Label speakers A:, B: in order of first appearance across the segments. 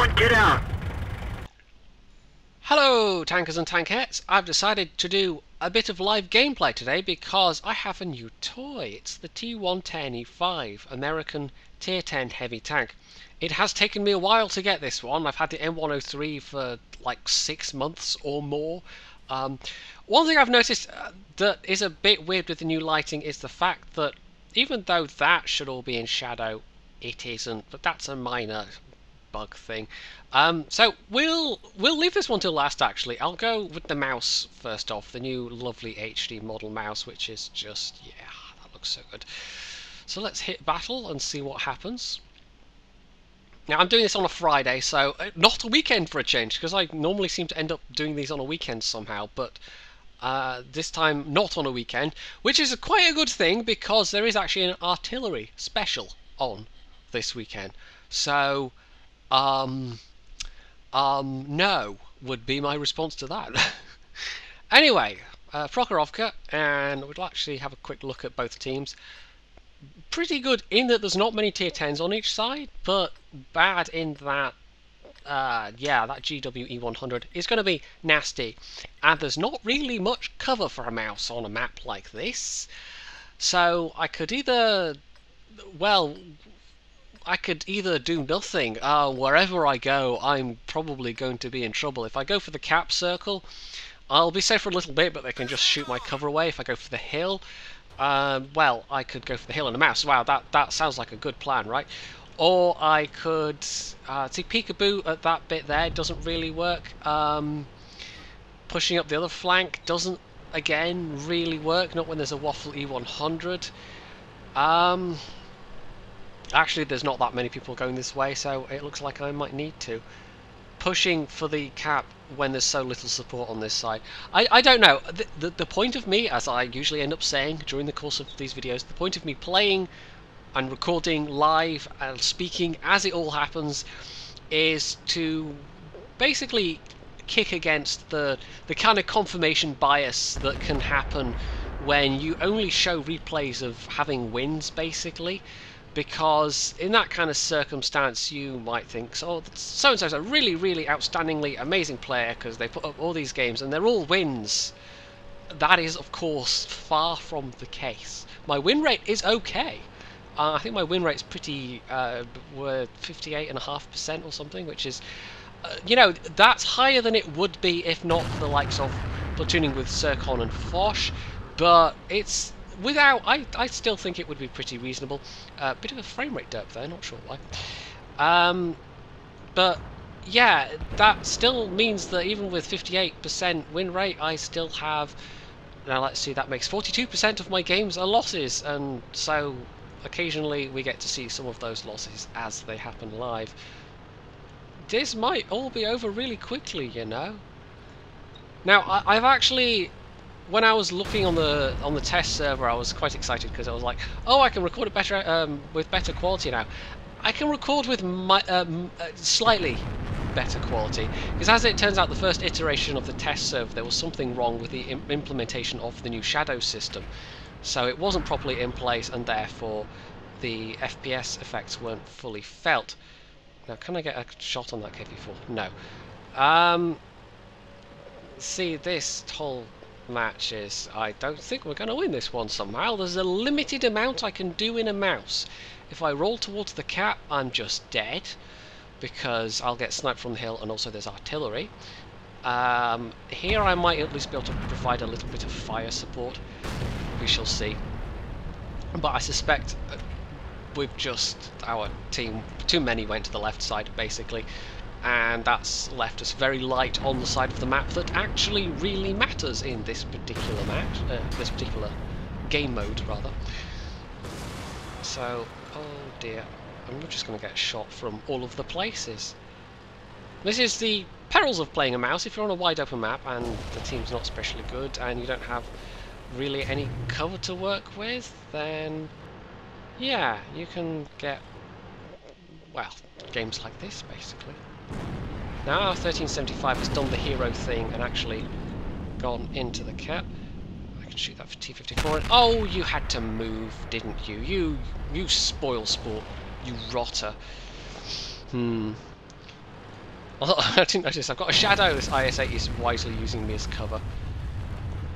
A: Everyone get out!
B: Hello tankers and tankettes, I've decided to do a bit of live gameplay today because I have a new toy. It's the T110E5 American Tier 10 heavy tank. It has taken me a while to get this one. I've had the M103 for like 6 months or more. One thing I've noticed that is a bit weird with the new lighting is the fact that even though that should all be in shadow, it isn't, but that's a minor bug thing. So we'll leave this one till last actually. I'll go with the mouse first off, the new lovely HD model mouse, which is just, yeah, that looks so good. So let's hit battle and see what happens. Now I'm doing this on a Friday, so not a weekend for a change, because I normally seem to end up doing these on a weekend somehow, but this time not on a weekend, which is quite a good thing because there is actually an artillery special on this weekend. So no would be my response to that. Anyway, Prokhorovka, and we'll actually have a quick look at both teams. Pretty good in that there's not many tier 10s on each side, but bad in that, yeah, that GWE100 is going to be nasty. And there's not really much cover for a mouse on a map like this. So I could either, well, I could either do nothing. Wherever I go, I'm probably going to be in trouble. If I go for the cap circle, I'll be safe for a little bit, but they can just shoot my cover away. If I go for the hill, well, I could go for the hill and a mouse. Wow, that sounds like a good plan, right? Or I could see peekaboo at that bit there doesn't really work. Pushing up the other flank doesn't, again, really work. Not when there's a Waffle E100. Actually, there's not that many people going this way, so it looks like I might need to. Pushing for the cap when there's so little support on this side. I don't know. The point of me, as I usually end up saying during the course of these videos, the point of me playing and recording live and speaking as it all happens is to basically kick against the kind of confirmation bias that can happen when you only show replays of having wins, basically. Because in that kind of circumstance, you might think, so and so's a really, really outstandingly amazing player because they put up all these games and they're all wins. That is, of course, far from the case. My win rate is okay. I think my win rate is pretty, we're 58.5% or something, which is, you know, that's higher than it would be if not for the likes of platooning with Zircon and Foch, but it's without, I still think it would be pretty reasonable. Bit of a frame rate derp there, not sure why. But yeah, that still means that even with 58% win rate, I still have, now let's see, that makes 42% of my games are losses, and so occasionally we get to see some of those losses as they happen live. This might all be over really quickly, you know. Now, I've actually, when I was looking on the test server, I was quite excited because I was like, oh, I can record it better with better quality now. I can record with slightly better quality, because as it turns out, the first iteration of the test server, there was something wrong with the implementation of the new shadow system, so it wasn't properly in place, and therefore the FPS effects weren't fully felt. Now, can I get a shot on that KV4? No. See, this whole matches, I don't think we're going to win this one somehow. There's a limited amount I can do in a mouse. If I roll towards the cap, I'm just dead, because I'll get sniped from the hill, and also there's artillery. Here I might at least be able to provide a little bit of fire support. We shall see. But I suspect we've just, our team, too many went to the left side, basically. And that's left us very light on the side of the map that actually really matters in this particular match, this particular game mode, rather. So, oh dear, I'm just going to get shot from all of the places. This is the perils of playing a mouse. If you're on a wide open map and the team's not especially good and you don't have really any cover to work with, then yeah, you can get, well, games like this, basically. Now our 1375 has done the hero thing and actually gone into the cap. I can shoot that for T54. And oh, you had to move, didn't you? You spoil sport, you rotter. I didn't notice. I've got a shadow. This IS-8 is wisely using me as cover.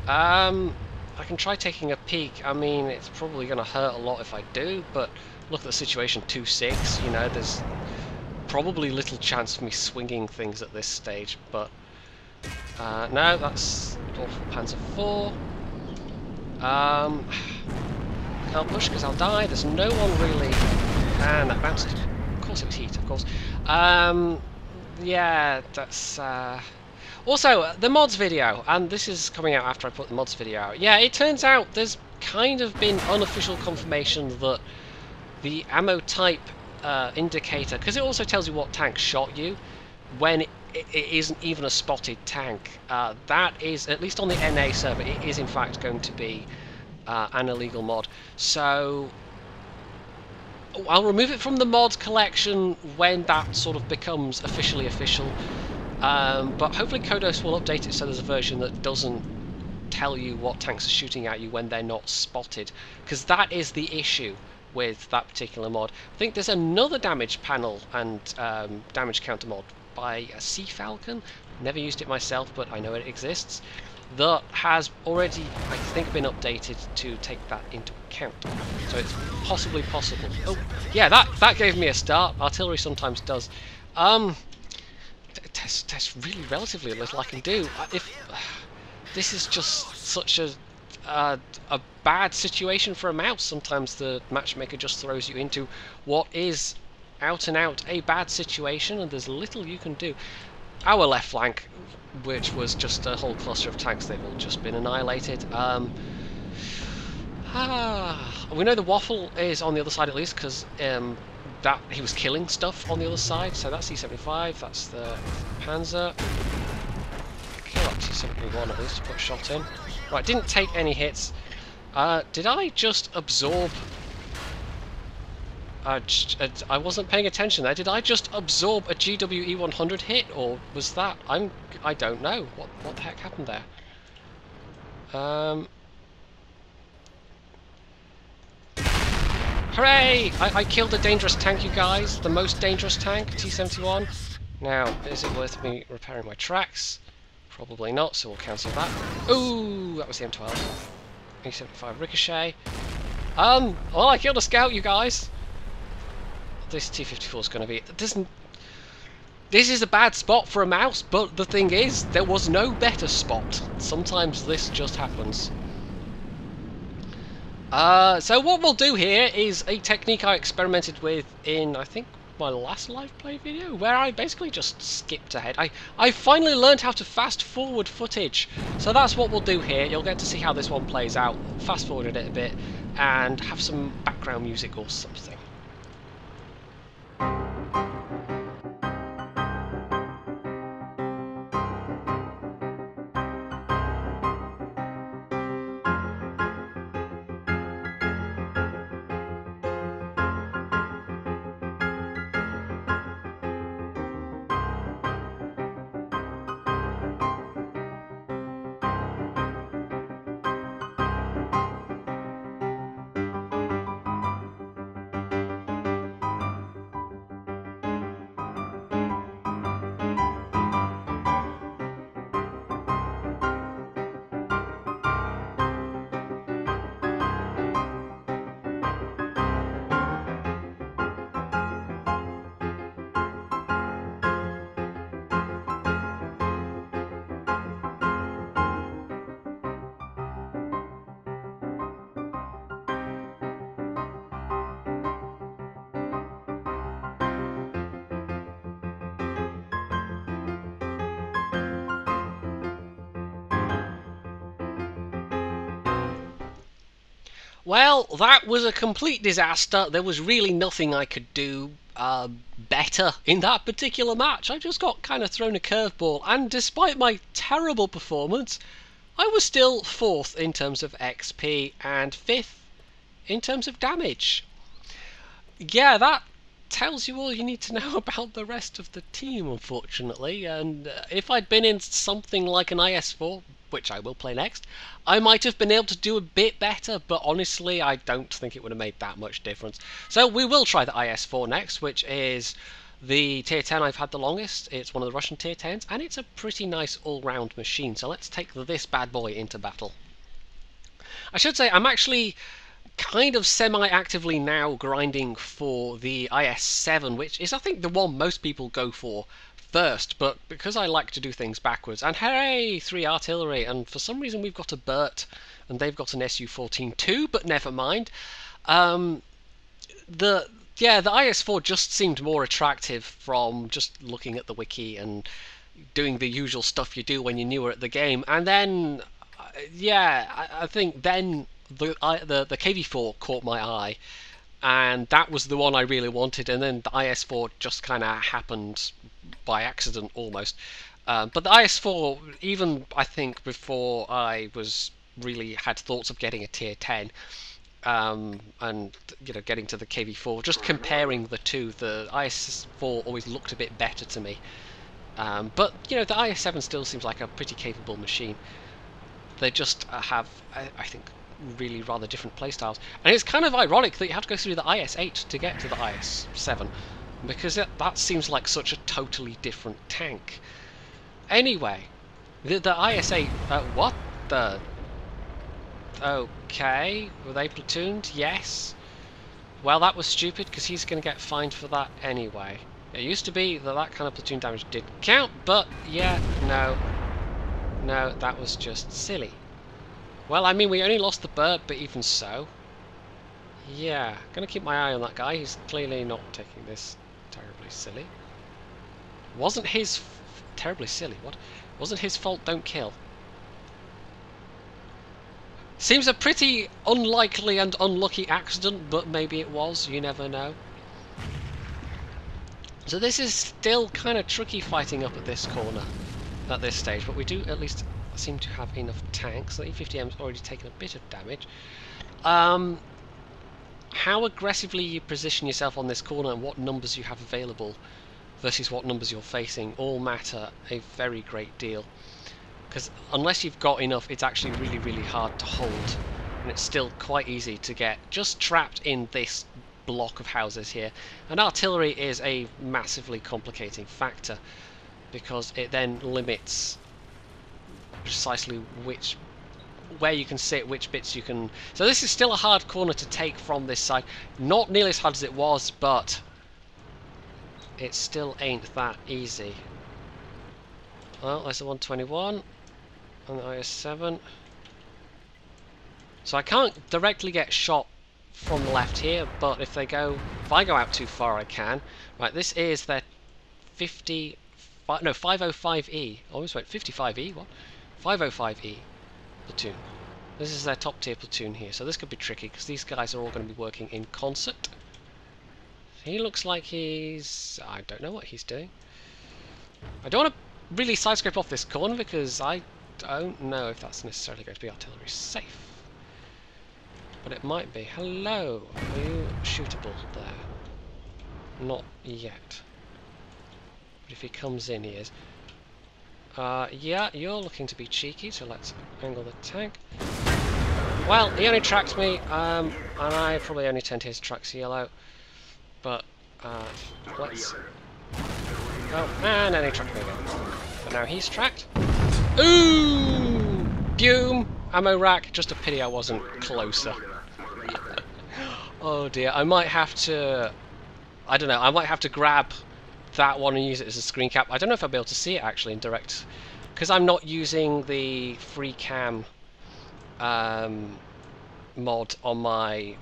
B: I can try taking a peek. I mean, it's probably going to hurt a lot if I do, but look at the situation 2-6. You know, there's probably little chance of me swinging things at this stage, but no, that's awful Panzer IV. Can't push because I'll die. There's no one really, and that bounced. Of course, it was heat. Of course. Yeah, that's. Also, the mods video, and this is coming out after I put the mods video out. Yeah, it turns out there's kind of been unofficial confirmation that the ammo type indicator, because it also tells you what tank shot you when it isn't even a spotted tank. That is, at least on the NA server, it is in fact going to be an illegal mod. So I'll remove it from the mods collection when that sort of becomes officially official. But hopefully Kodos will update it so there's a version that doesn't tell you what tanks are shooting at you when they're not spotted, because that is the issue with that particular mod. I think there's another damage panel and damage counter mod by Sea Falcon. Never used it myself, but I know it exists. That has already, I think, been updated to take that into account. So it's possibly possible. Oh, yeah, that gave me a start. Artillery sometimes does. There's really relatively little I can do. This is just such a bad situation for a mouse. Sometimes the matchmaker just throws you into what is out and out a bad situation, and there's little you can do. Our left flank, which was just a whole cluster of tanks, they've all just been annihilated. We know the Waffle is on the other side at least, because that he was killing stuff on the other side. So that's E75, that's the Panzer. Kill up T71 at least to put a shot in. Right, didn't take any hits. Did I just absorb? I wasn't paying attention there. Did I just absorb a GWE100 hit, or was that? I don't know. What the heck happened there? Hooray! I killed a dangerous tank, you guys. The most dangerous tank, T71. Now, is it worth me repairing my tracks? Probably not, so we'll cancel that. Ooh, that was the M12. E75 ricochet. Well, I killed a scout, you guys. This T54 is going to be... This is a bad spot for a mouse, but the thing is, there was no better spot. Sometimes this just happens. So what we'll do here is a technique I experimented with in, I think, my last live play video, where I basically just skipped ahead. I finally learned how to fast forward footage, so that's what we'll do here. You'll get to see how this one plays out, fast forwarded it a bit, and have some background music or something. Well, that was a complete disaster. There was really nothing I could do better in that particular match. I just got kind of thrown a curveball, and despite my terrible performance, I was still 4th in terms of XP and 5th in terms of damage. Yeah, that tells you all you need to know about the rest of the team, unfortunately. And if I'd been in something like an IS-4, which I will play next, I might have been able to do a bit better, but honestly I don't think it would have made that much difference. So we will try the IS-4 next, which is The tier 10 I've had the longest. It's one of the Russian tier 10s, and it's a pretty nice all-round machine. So let's take this bad boy into battle. I should say I'm actually kind of semi-actively now grinding for the IS-7, which is I think the one most people go for first, but because I like to do things backwards, and hooray, 3 artillery, and for some reason we've got a Burt, and they've got an Su-14 too, but never mind. The IS-4 just seemed more attractive from just looking at the wiki and doing the usual stuff you do when you're newer at the game, and then I think then the KV-4 caught my eye, and that was the one I really wanted, and then the IS-4 just kind of happened by accident almost. But the IS-4, even I think before I was really had thoughts of getting a tier 10, and getting to the KV-4, just comparing the two, the IS-4 always looked a bit better to me. But the IS-7 still seems like a pretty capable machine. They just have, I think, really rather different playstyles. And it's kind of ironic that you have to go through the IS-8 to get to the IS-7, because that seems like such a totally different tank. Anyway, the IS-8, what the... Okay, were they platooned? Yes. Well, that was stupid, because he's going to get fined for that anyway. It used to be that kind of platoon damage did count, but yeah, no, that was just silly. Well, I mean, we only lost the Burt, but even so. Yeah, gonna keep my eye on that guy. He's clearly not taking this terribly silly. Wasn't his... terribly silly, what? Wasn't his fault, don't kill. Seems a pretty unlikely and unlucky accident, but maybe it was, you never know. So this is still kind of tricky fighting up at this corner at this stage, but we do at least seem to have enough tanks. The E50M's already taken a bit of damage. How aggressively you position yourself on this corner and what numbers you have available versus what numbers you're facing all matter a very great deal. Because unless you've got enough, it's actually really, really hard to hold. And it's still quite easy to get just trapped in this block of houses here. And artillery is a massively complicating factor, because it then limits precisely where you can sit, which bits you can... So this is still a hard corner to take from this side. Not nearly as hard as it was, but it still ain't that easy. Well, there's the 121 and the IS-7. So I can't directly get shot from the left here, but if I go out too far, I can. Right, this is their 505E. I almost went 55E. What? 505E platoon. This is their top tier platoon here, so this could be tricky because these guys are all going to be working in concert. He looks like he's... I don't know what he's doing. I don't want to really side scrape off this corner because I don't know if that's necessarily going to be artillery safe. But it might be. Hello! Are you shootable there? Not yet. But if he comes in, he is. Yeah, you're looking to be cheeky, so let's angle the tank. Well, he only tracked me, and I probably only tend his tracks yellow. But, let's... Oh, and then he tracked me again. But now he's tracked. Ooh! Boom! Ammo rack. Just a pity I wasn't closer. Oh dear, I might have to... I don't know, I might have to grab that one and use it as a screen cap. I don't know if I'll be able to see it actually in direct, because I'm not using the free cam mod on my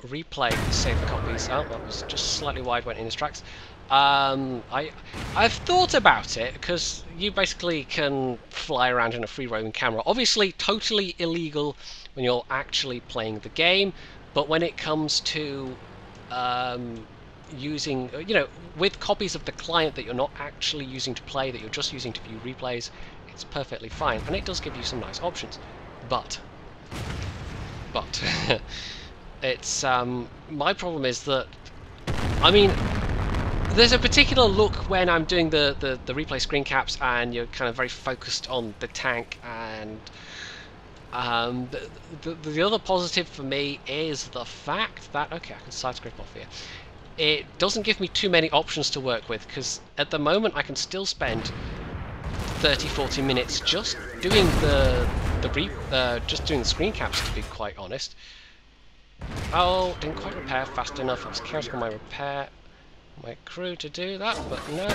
B: replay save copies. Oh, that was just slightly wide, went in his tracks. I've thought about it, because you basically can fly around in a free roaming camera. Obviously totally illegal when you're actually playing the game, but when it comes to using, with copies of the client that you're not actually using to play, that you're just using to view replays, it's perfectly fine, and it does give you some nice options. But it's my problem is that, I mean, there's a particular look when I'm doing the replay screen caps and you're kind of very focused on the tank, and the other positive for me is the fact that, okay, I can side scrape off here, it doesn't give me too many options to work with, because at the moment I can still spend 30-40 minutes just doing just doing the screen caps, to be quite honest. Oh, didn't quite repair fast enough. I was counting on my crew to do that, but no.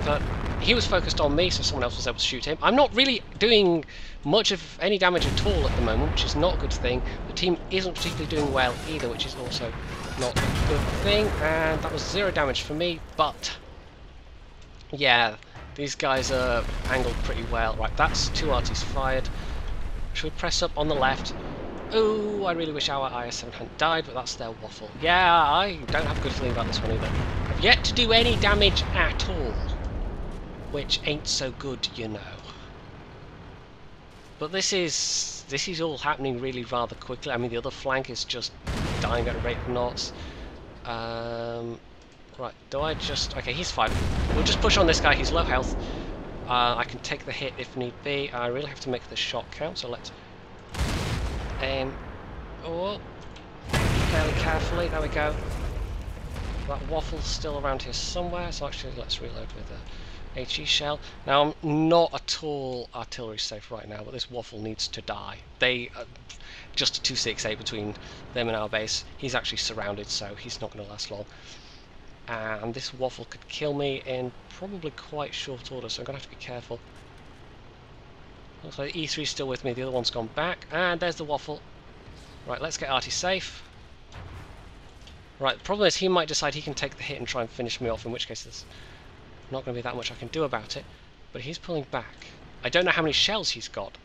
B: But he was focused on me, so someone else was able to shoot him. I'm not really doing much of any damage at all at the moment, which is not a good thing. The team isn't particularly doing well either, which is also not a good thing. And that was 0 damage for me, but yeah, these guys are angled pretty well. Right, that's 2 arties fired. Should we press up on the left? Oh, I really wish our IS-4 hadn't died, but that's their waffle. Yeah, I don't have a good feeling about this one either. I've yet to do any damage at all, which ain't so good, you know. But this is all happening really rather quickly. I mean, the other flank is just dying at a rate of knots. Right, do I just... Okay, he's fine. We'll just push on this guy, he's low health. I can take the hit if need be. I really have to make the shot count, so let's aim. Oh, fairly carefully, there we go. That waffle's still around here somewhere, so actually let's reload with a HE shell. Now, I'm not at all artillery safe right now, but this waffle needs to die. They... just a 268 between them and our base. He's actually surrounded, so he's not going to last long. And this waffle could kill me in probably quite short order, so I'm going to have to be careful. Looks like the E3's still with me, the other one's gone back, and there's the waffle. Right, let's get Artie safe. Right, the problem is he might decide he can take the hit and try and finish me off, in which case there's not going to be that much I can do about it. But he's pulling back. I don't know how many shells he's got.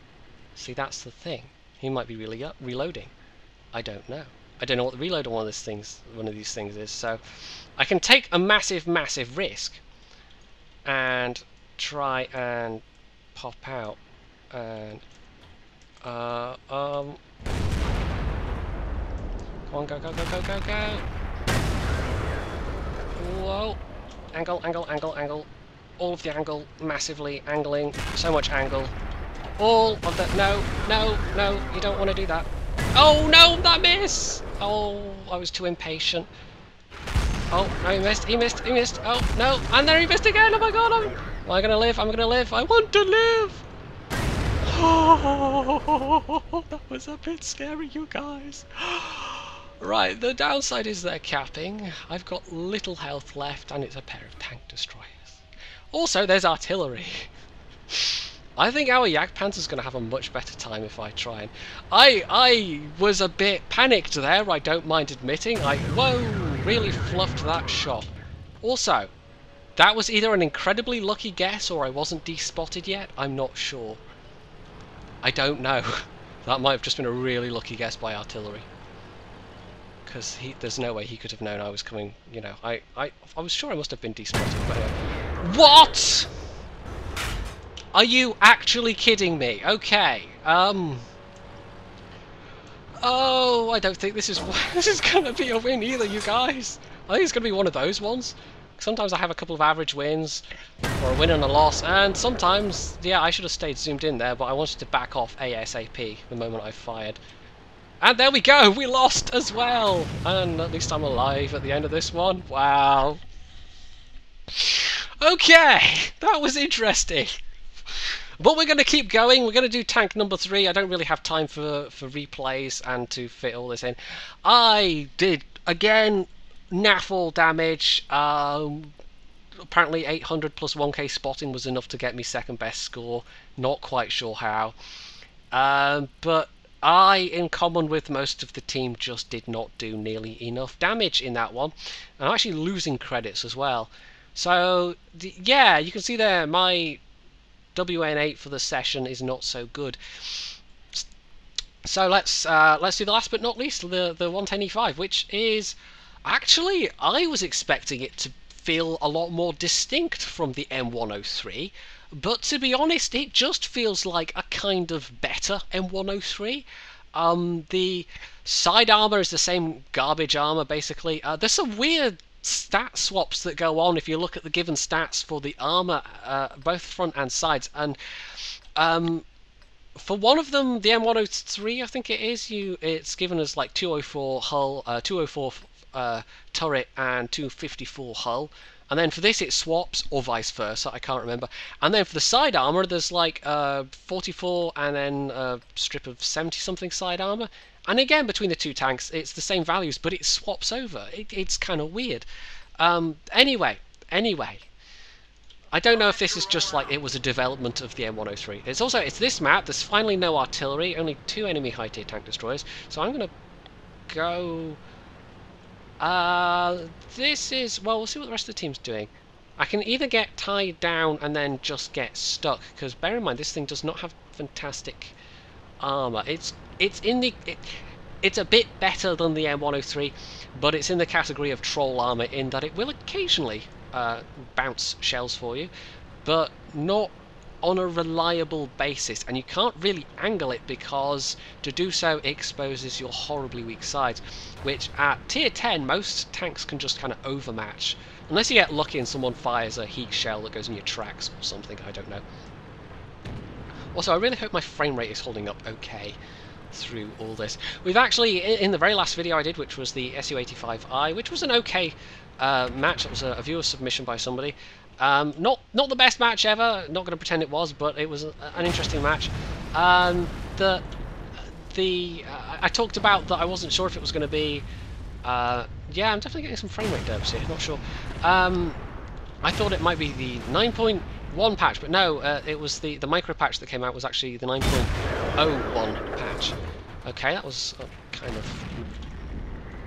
B: See, that's the thing. He might be really reloading. I don't know. I don't know what the reload on one of these things is, so I can take a massive risk and try and pop out and come on, go. Whoa. Angle. All of the angle, massively angling, so much angle. All of the... No, you don't want to do that. Oh no, that miss! Oh, I was too impatient. Oh, no, he missed. Oh, no, and there he missed again, oh my god, am I gonna live? I'm gonna live, I want to live! Oh, that was a bit scary, you guys. Right, the downside is they're capping. I've got little health left, and it's a pair of tank destroyers. Also, there's artillery. I think our Jagdpanzer's going to have a much better time if I try and... I was a bit panicked there, I don't mind admitting. Whoa, really fluffed that shot. Also, that was either an incredibly lucky guess or I wasn't despotted yet. I'm not sure. I don't know. That might have just been a really lucky guess by artillery. Because there's no way he could have known I was coming, you know. I was sure I must have been despotted, but anyway. What?! Are you actually kidding me? Okay. Oh, I don't think this is gonna be a win either, you guys. I think it's gonna be one of those ones. Sometimes I have a couple of average wins, or a win and a loss, and sometimes, yeah, I should have stayed zoomed in there, but I wanted to back off ASAP the moment I fired. And there we go, we lost as well! And at least I'm alive at the end of this one. Wow. Okay, that was interesting. But we're going to keep going. We're going to do tank number 3. I don't really have time for replays and to fit all this in. I did, again, naff all damage. Apparently 800 plus 1k spotting was enough to get me second best score. Not quite sure how. But I, in common with most of the team, just did not do nearly enough damage in that one. And I'm actually losing credits as well. So, yeah, you can see there, my WN8 for the session is not so good. So let's do the last but not least, the 110E5, which is actually, I was expecting it to feel a lot more distinct from the M103, but to be honest, it just feels like a kind of better M103. The side armor is the same garbage armor basically. There's some weird stat swaps that go on if you look at the given stats for the armor, both front and sides, and for one of them, the M103 I think it is, it's given as like 204 hull, 204 turret and 254 hull. And then for this it swaps, or vice versa, I can't remember. And then for the side armor, there's like 44 and then a strip of 70-something side armor. And again, between the two tanks, it's the same values, but it swaps over. It's kind of weird. Anyway, I don't know if this is just like it was a development of the M103. It's this map. There's finally no artillery, only 2 enemy high-tier tank destroyers. So I'm gonna go. This is, well, we'll see what the rest of the team's doing. I can either get tied down and then just get stuck, because bear in mind this thing does not have fantastic armor. It's a bit better than the M103, but it's in the category of troll armor in that it will occasionally bounce shells for you, but not on a reliable basis, and you can't really angle it because to do so exposes your horribly weak sides, which at tier 10 most tanks can just kind of overmatch, unless you get lucky and someone fires a heat shell that goes in your tracks or something, I don't know. Also, I really hope my frame rate is holding up okay through all this. We've actually, in the very last video I did, which was the Su-85I, which was an okay match. It was a viewer submission by somebody. Not the best match ever, not going to pretend it was, but it was an interesting match. I talked about that I wasn't sure if it was going to be... yeah, I'm definitely getting some frame rate derbs here, not sure. I thought it might be the 9.1 patch, but no, it was the micro patch that came out was actually the 9.01 patch. Okay, that was kind of...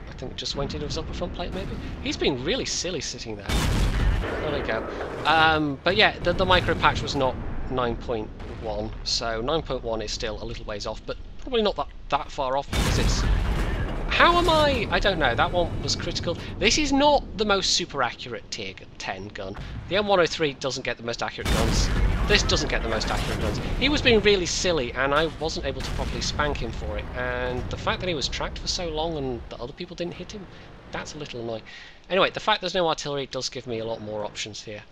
B: I think it just went into his upper front plate, maybe? He's been really silly sitting there. There we go. But yeah, the micro patch was not 9.1, so 9.1 is still a little ways off, but probably not that far off, because it's... How am I don't know, that one was critical. This is not the most super accurate tier 10 gun. The M103 doesn't get the most accurate guns. This doesn't get the most accurate guns. He was being really silly, and I wasn't able to properly spank him for it, and the fact that he was tracked for so long and the other people didn't hit him, that's a little annoying. Anyway, the fact there's no artillery does give me a lot more options here.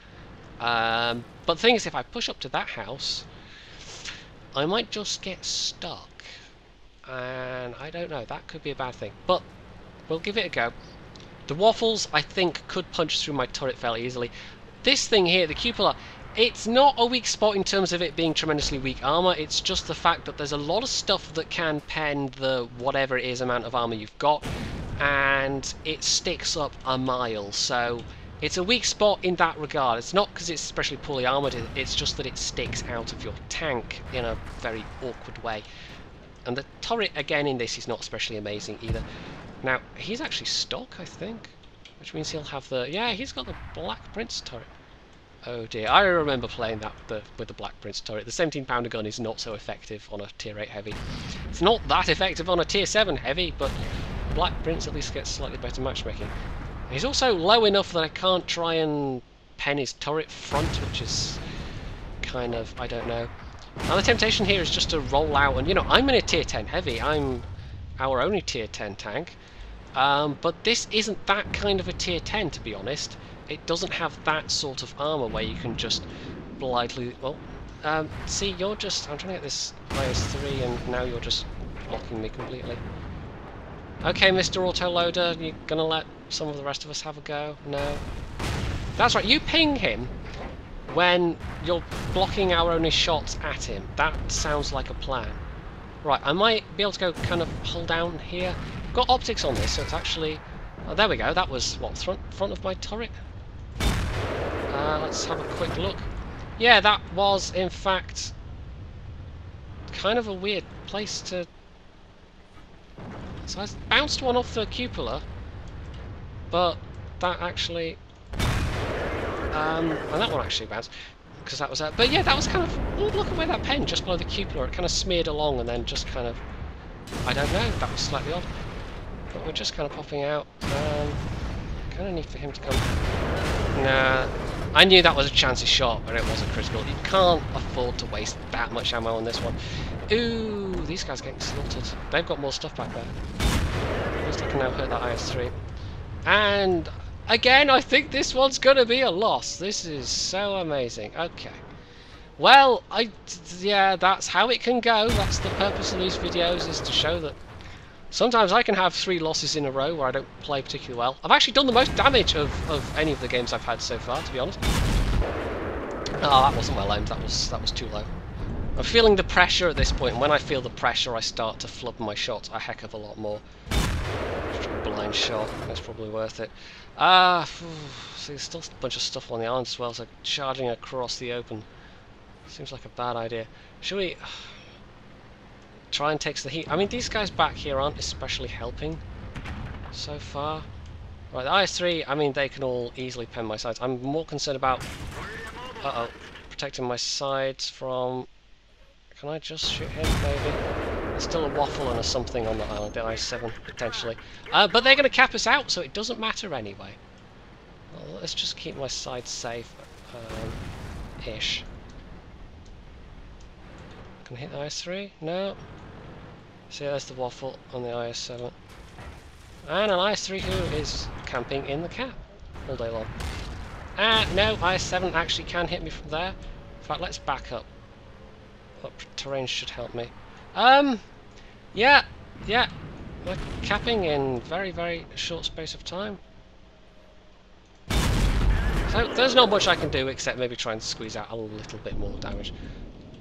B: But the thing is, if I push up to that house, I might just get stuck. And I don't know, that could be a bad thing. But we'll give it a go. The Waffles, I think, could punch through my turret fairly easily. This thing here, the cupola, it's not a weak spot in terms of it being tremendously weak armor. It's just the fact that there's a lot of stuff that can pen the whatever it is amount of armor you've got, and it sticks up a mile. So it's a weak spot in that regard. It's not because it's especially poorly armored, it's just that it sticks out of your tank in a very awkward way. And the turret, again, in this is not especially amazing either. Now, he's actually stock, I think, which means he'll have the... Yeah, he's got the Black Prince turret. Oh dear, I remember playing that with the Black Prince turret. The 17-pounder gun is not so effective on a tier 8 heavy. It's not that effective on a tier 7 heavy, but Black Prince at least gets slightly better matchmaking. He's also low enough that I can't try and pen his turret front, which is kind of, I don't know. Now the temptation here is just to roll out, and you know, I'm in a tier 10 heavy, I'm our only tier 10 tank, but this isn't that kind of a tier 10, to be honest. It doesn't have that sort of armor where you can just blithely, well, see, you're just, I'm trying to get this IS-3 and now you're just blocking me completely. Okay, Mr. Autoloader, you gonna let some of the rest of us have a go? No? That's right, you ping him when you're blocking our only shots at him. That sounds like a plan. Right, I might be able to go kind of hull down here. I've got optics on this, so it's actually... Oh, there we go, that was, what, front of my turret? Let's have a quick look. Yeah, that was, in fact, kind of a weird place to... So I bounced one off the cupola, but that actually... and that one actually bounced, because that was... but yeah, that was kind of... Oh, look at where that pen, just below the cupola, it kind of smeared along and then just kind of... I don't know, that was slightly odd. But we're just kind of popping out. Kind of need for him to come... Nah, I knew that was a chancy shot, but it wasn't critical. You can't afford to waste that much ammo on this one. Ooh, these guys are getting slaughtered. They've got more stuff back there. At least I can now hurt that IS-3. And... again, I think this one's going to be a loss. This is so amazing. Okay. Well, yeah, that's how it can go. That's the purpose of these videos, is to show that Sometimes I can have 3 losses in a row where I don't play particularly well. I've actually done the most damage of any of the games I've had so far, to be honest. Oh, that wasn't well aimed. That was too low. I'm feeling the pressure at this point, and when I feel the pressure, I start to flub my shots a heck of a lot more. Blind shot. That's probably worth it. See, there's still a bunch of stuff on the island as well, so charging across the open seems like a bad idea. Should we try and take the heat? I mean, these guys back here aren't especially helping so far. Right, the IS-3, I mean, they can all easily pen my sides. I'm more concerned about protecting my sides from... Can I just shoot him, maybe? There's still a Waffle and a something on the island, the IS-7, potentially. But they're going to cap us out, so it doesn't matter anyway. Well, let's just keep my sides safe. Ish. Can I hit the IS-3? No. See, there's the Waffle on the IS-7. And an IS-3 who is camping in the cap all day long. No, IS-7 actually can hit me from there. In fact, let's back up. Up terrain should help me. Yeah. We're capping in very, very short space of time. So there's not much I can do except maybe try and squeeze out a little bit more damage.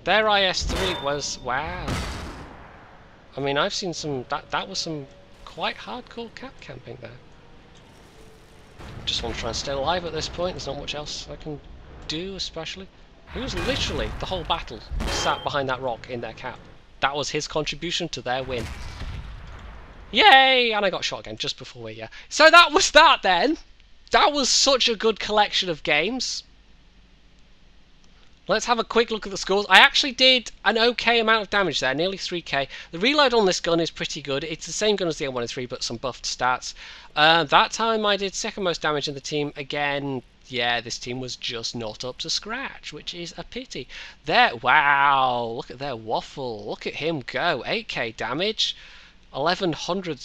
B: Their IS-3 was... wow. I mean, I've seen some... That was some quite hardcore cap camping there. Just want to try and stay alive at this point. There's not much else I can do, especially. He was literally, the whole battle, sat behind that rock in their cap. That was his contribution to their win. Yay! And I got shot again just before we... So that was that then! That was such a good collection of games. Let's have a quick look at the scores. I actually did an okay amount of damage there, nearly 3k. The reload on this gun is pretty good. It's the same gun as the M103, but some buffed stats. That time I did second most damage in the team. Again, yeah, this team was just not up to scratch, which is a pity. There, wow, look at their Waffle. Look at him go. 8k damage, 1100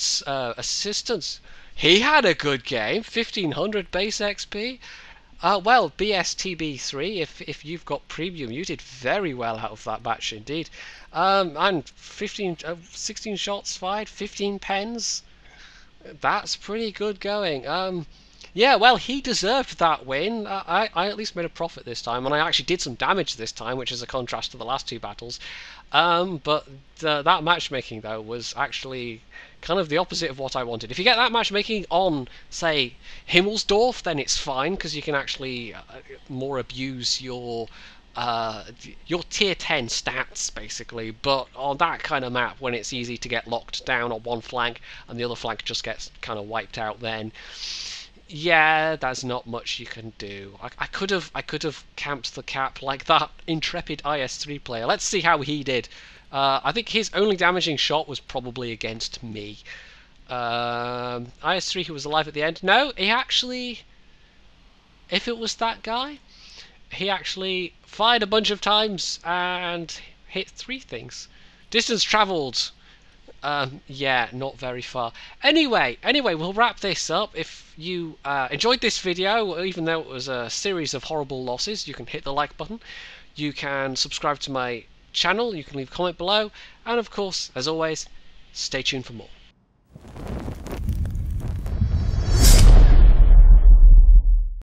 B: assistance. He had a good game. 1500 base XP. Well, BSTB3, if you've got premium, you did very well out of that batch indeed. And 16 shots fired, 15 pens. That's pretty good going. Yeah, well, he deserved that win. I at least made a profit this time, and I actually did some damage this time, which is a contrast to the last 2 battles. But that matchmaking, though, was actually kind of the opposite of what I wanted. If you get that matchmaking on, say, Himmelsdorf, then it's fine, because you can actually more abuse your tier 10 stats, basically. But on that kind of map, when it's easy to get locked down on one flank, and the other flank just gets kind of wiped out, then... yeah, there's not much you can do. I could have camped the cap like that intrepid IS-3 player. Let's see how he did. I think his only damaging shot was probably against me. IS-3 who was alive at the end. No, he actually... if it was that guy, he actually fired a bunch of times and hit 3 things. Distance travelled... yeah, not very far. Anyway, we'll wrap this up. If you enjoyed this video, even though it was a series of horrible losses, you can hit the like button. You can subscribe to my channel, you can leave a comment below, and of course, as always, stay tuned for more.